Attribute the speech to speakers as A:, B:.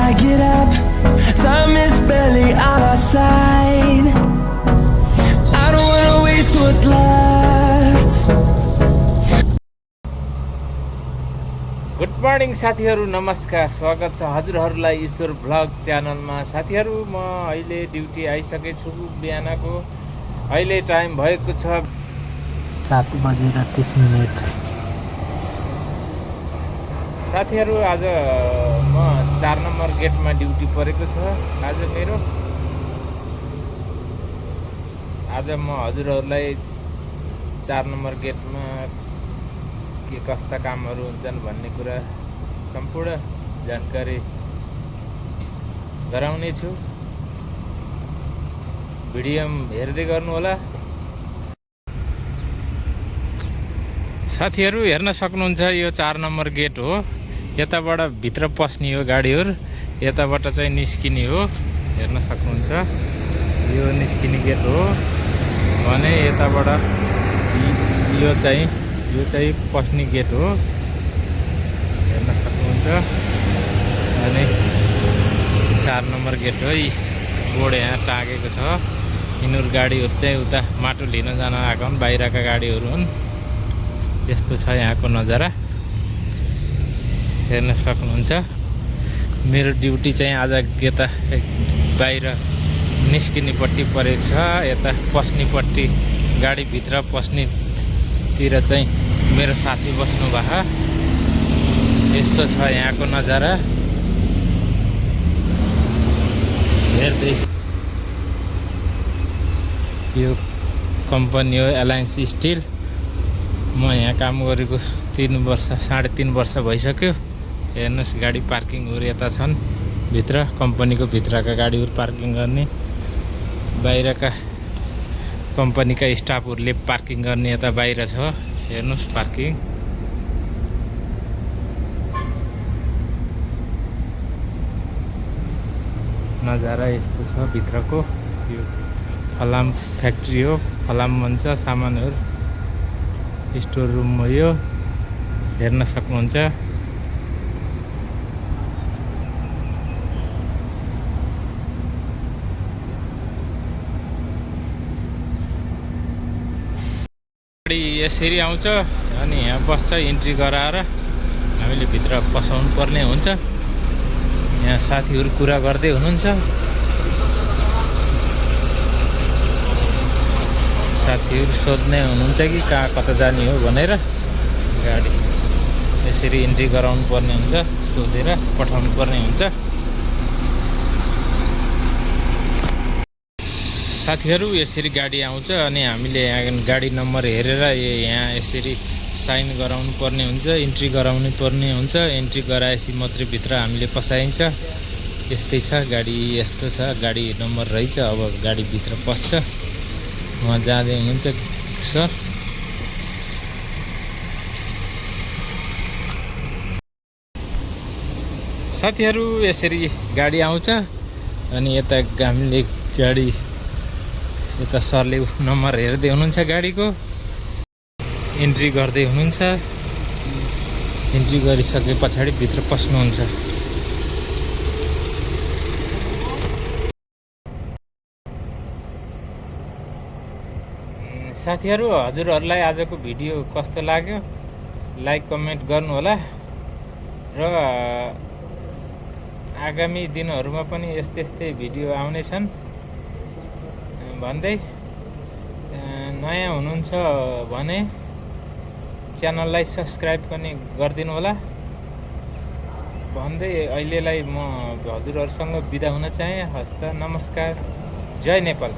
A: I get up, time is barely on our side. I don't wanna waste what's left.
B: Good morning साथीहरू, नमस्कार। स्वागत छ हजुरहरूलाई ईश्वर vlog च्यानलमा। साथीहरू, म अहिले ड्युटी आइसकेछु बिहानको। अहिले टाइम भएको छ
C: 7:30।
B: साथीहरू, आज म 4 नम्बर गेटमा ड्युटी परेको छ। आज म हजुरहरूलाई 4 नम्बर गेटमा के कस्ता कामहरू हुन्छन् भन्ने कुरा सम्पूर्ण जानकारी गराउने छु। भिडियो हेर्दै गर्नुहोला। साथीहरू, हेर्न सक्नुहुन्छ यो 4 नम्बर गेट हो। यताबाट भित्र पस्ने हो गाडीहरू, यताबाट चाहिँ निस्किने हो। हेर्न सक्नुहुन्छ यो निस्किने गेट हो भने यताबाट यो चाहिँ पस्ने गेट हो। हेर्न सक्नुहुन्छ अनि 4 नम्बर गेट हो। बोर्ड यहाँ टाँगेको छ। यिनीहरू गाडीहरू चाहिँ उता माटो लिन जान आएको हुन्, बाहिरका गाडीहरू हुन्। यस्तो छ यहाँको नजारा, हेर्न सक्नुहुन्छ। मेरो ड्युटी चाहिँ आज यता बाहिर निस्किनेपट्टि परेको छ। यता पस्नेपट्टि गाडीभित्र पस्नेतिर चाहिँ मेरो साथी बस्नु भएको। यस्तो छ यहाँको नजारा हेर्दै। यो कम्पनी हो एलायन्स स्टिल। म यहाँ काम गरेको 3.5 वर्ष भइसक्यो। हेर्नुहोस्, गाडी पार्किङहरू यता छन्। भित्र कम्पनीको भित्रका गाडीहरू पार्किङ गर्ने, बाहिरका कम्पनीका स्टाफहरूले पार्किङ गर्ने यता बाहिर छ। हेर्नुहोस् पार्किङ। नजारा यस्तो छ भित्रको। यो फलाम फ्याक्ट्री हो, फलाम भन्छ सामानहरू। स्टोर रुम हो यो, हेर्न सक्नुहुन्छ। गाडी यसरी आउँछ अनि यहाँ बस्छ। इन्ट्री गराएर हामीले भित्र पसाउनु पर्ने हुन्छ। यहाँ साथीहरू कुरा गर्दै हुनुहुन्छ। साथीहरू सोध्ने हुनुहुन्छ कि कहाँ कता जाने हो भनेर। गाडी यसरी इन्ट्री गराउनु पर्ने हुन्छ, सोधेर पठाउनु पर्ने हुन्छ। साथीहरू, यसरी गाडी आउँछ अनि हामीले यहाँ गाडी नम्बर हेरेर यहाँ यसरी साइन गराउनु पर्ने हुन्छ, इन्ट्री गराउनु पर्ने हुन्छ। इन्ट्री गराएपछि मात्रै भित्र हामीले पसाइन्छ। यस्तै छ गाडी, यस्तो छ गाडी नम्बर रहेछ। अब गाडी भित्र पस्छ। उहाँ जाँदै हुनुहुन्छ सर। साथीहरू, यसरी गाडी आउँछ अनि यता हामीले गाडी यता सरले नम्बर हेर्दै हुनुहुन्छ गाडीको। इन्ट्री गर्दै हुनुहुन्छ। इन्ट्री गरिसके पछाडि भित्र पस्नुहुन्छ। साथीहरू, हजुरहरूलाई आजको भिडियो कस्तो लाग्यो लाइक कमेन्ट गर्नुहोला। र आगामी दिनहरूमा पनि यस्तै भिडियो आउनेछन् भन्दै, नयाँ हुनुहुन्छ भने च्यानललाई सब्सक्राइब पनि गरिदिनु होला भन्दै अहिलेलाई म हजुरहरूसँग बिदा हुन चाहे। हस्त, नमस्कार, जय नेपाल।